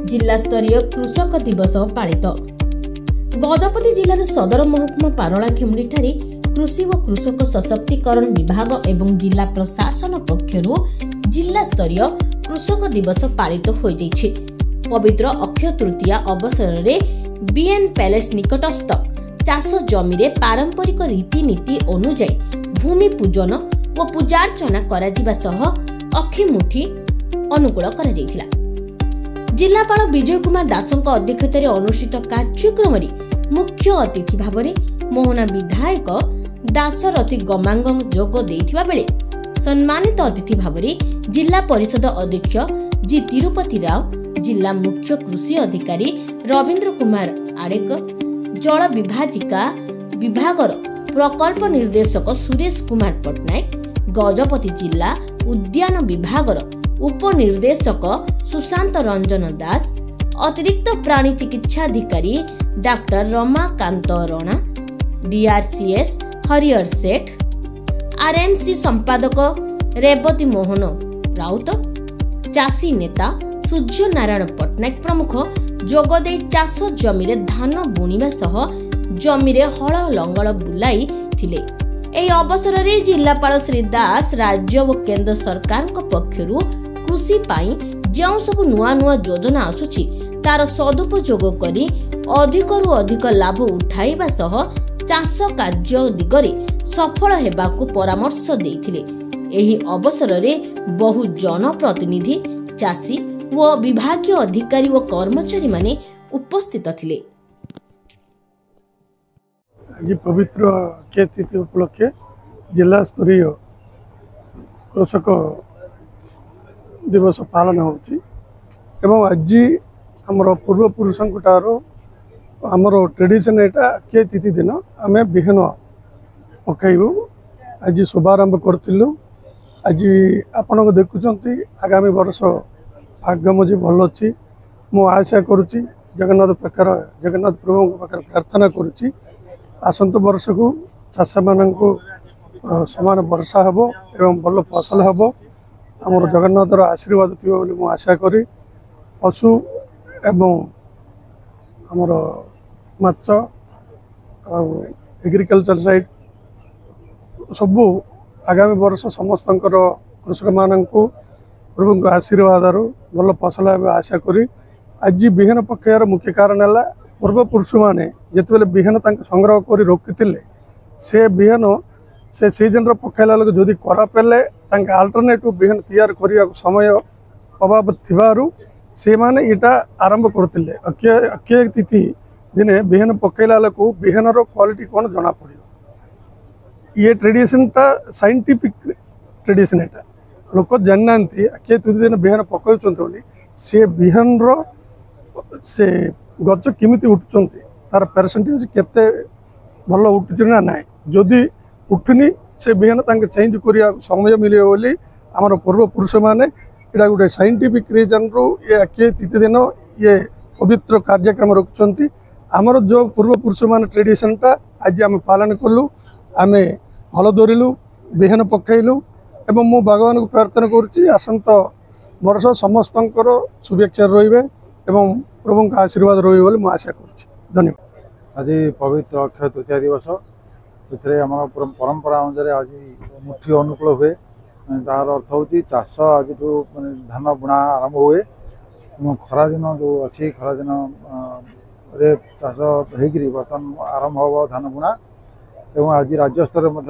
जिला स्तरीय कृषक दिवस पालित। गजपति जिलार सदर महकुमा पारलाखेमुंडी ठारे कृषि व कृषक सशक्तिकरण विभाग एवं जिला प्रशासन पक्षरु जिला स्तरीय कृषक दिवस पालित हो जाइछि। पवित्र अक्षय तृतीया अवसर में बीएन पैलेस निकटस्थ चाष जमी रे पारंपरिक रीतिनीति अनुଯାୟୀ भूमि पूजन व पूजार्चना करा जिबा सह अखिमुठी अनुकूल करा जायथिला। जिलापाल विजय कुमार दासଙ୍କ अध्यक्षताରେ अनुष्ठित कार्यक्रम रे मुख्य अतिथि भाବରେ मोहना विधायक दासरथी गमांग जोग देथिबा बेले सम्मानित अतिथि भाବରେ जिला परिषद अध्यक्ष जी तिरुपति राव, जिला मुख्य कृषि अधिकारी रविंद्र कुमार आड़ेक, जल विभाजिका विभागर प्रकल्प निर्देशक सुरेश कुमार पटनायक, गजपति जिला उद्यान विभागर उपनिर्देशक सुशांत रंजन दास, अतिरिक्त प्राणी चिकित्साधिकारी डाक्टर रमाकांत राणा, डीआरसीएस हरिहर सेठ, आरएमसी संपादक रेवती मोहन राउत, चाषी नेता सूर्य नारायण पटनायक प्रमुख जोगदे चाष जमी रे धान बुणिबा सह जमी रे हल लंगल बुलाई थिले। एही अवसर रे जिलापाल श्री दास राज्य व केंद्र सरकार पक्षरु कृषि पाई जो सब नुआ नुआ योजना आसुची तार सदुपयोग करी अधिकरु अधिक लाभ उठाइबा सह चाष कार्य दिगरे सफल हेबाकु परामर्श देथिले। एही अवसर रे बहु जनप्रतिनिधि, चाषी व विभागीय अधिकारी व कर्मचारी माने उपस्थित थिले। आज पवित्र अक्षय तृतीया उपलक्षे जिला स्तरीय कृषक दिवस पालन होची एवं आज आमर पूर्वपुरुषों आमर ट्रेडिशन एटा अक्षय तृतीया दिन आम बिहन पकईबू आज शुभारंभ करूँ। आज आपण देखुंत आगामी वर्ष भाग्यमजी भल अच्छी मु आशा करुच्ची जगन्नाथ प्रभु पाखे प्रार्थना करुच्ची आसंत वर्ष को चाष मान समान वर्षा हेब एवं भल फसल हेब आमर जगन्नाथर आशीर्वाद थी मु आशा करी पशु एवं आमर माछ एग्रिकल्चर साइड सबू आगामी वर्ष समस्त कृषक मानक प्रभु आशीर्वाद भल फसल आशा करी आज बिहन पकेयर मुख्य कारण है पूर्वपुरुष मैंने जिते बिहन संग्रह कर रखी से बिहन से सीजन पकईला लोग जदि खराब है आल्टरनेटिव बिहन तैयार करने समय अभाव थी से माने इटा आरंभ करते अक्षय तिथि दिने बिहन पकईला लोग बिहनर क्वालिटी कौन जना पड़ ये ट्रेडिशन टा साइंटिफिक ट्रेडिशन एटा लोक जाना अक्षय तृतीय दिन बिहन पकाउछन्ति से बिहन से गच किमिति उठुछन्ति तार परसेंटेज केते भल उठुछि ना नाइ जदि उठुनी से बिहन तांके चेंज करिया समय मिले बोली आमर पूर्वपुरुष माने एटा गोटे साइंटिफिक रीजन रो ये अक्षय तृतीय दिन ये पवित्र कार्यक्रम रखुछन्ति आमर जो पूर्वपुरुष माने ट्रेडिशन टा आज आम पालन कलु आमे हल धरिलु बिहन पकईलु एवं मु भगवान को प्रार्थना करुच्ची आसंत वर्ष समस्त शुभेच्छा रे एवं प्रभु का आशीर्वाद रे आशा करुच्ची। धन्यवाद। आज पवित्र अक्षय तृतीया दिवस से आम परंपरा अनुसार आज मुठी अनुकूल हुए तार अर्थ हूँ चाष आज मैंने धान बुणा आरंभ हुए खरा दिन जो अच्छी खरा दिन चाष होगी बर्तमान आरंभ हम धान बुणा एवं आज राज्य स्तर में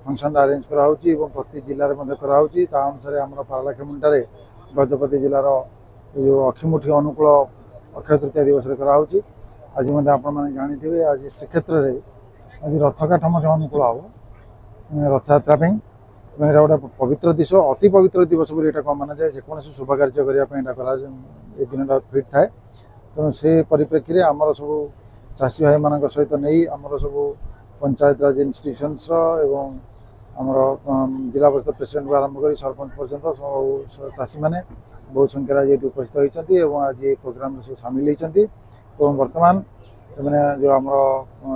फंक्शन अरेंज कराऊँगी प्रति जिले में कराऊँगी अनुसार आम पारलाखेमुंडी गजपति जिलार जो अखिमुठी अनुकूल अक्षय तृतीया दिवस कराऊँगी। आज आपण जानी आज श्रीक्षेत्र में आज रथकाठ अनुकूल हम रथयात्रा गोटे पवित्र दिवस अति पवित्र दिवस माना जाए जेकोसी शुभ कार्य करने दिन फिट थाए तेणु से परिप्रेक्षी आमर सब चाषी भाई मान सहित नहीं आमर सब पंचायत राज इन्स्टिट्यूशन्स एवं आमर जिला परिषद प्रेसिडेंट आरंभ कर सरपंच पर्यटन चाषी मैंने बहुत संख्यार आज उपस्थित होती आज ये प्रोग्राम सब सामिल होती बर्तमान से जो आम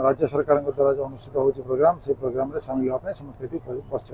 राज्य सरकार द्वारा जो अनुष्ठित हो प्रोग्राम से प्रोग्राम सामिल होगा समस्त बस।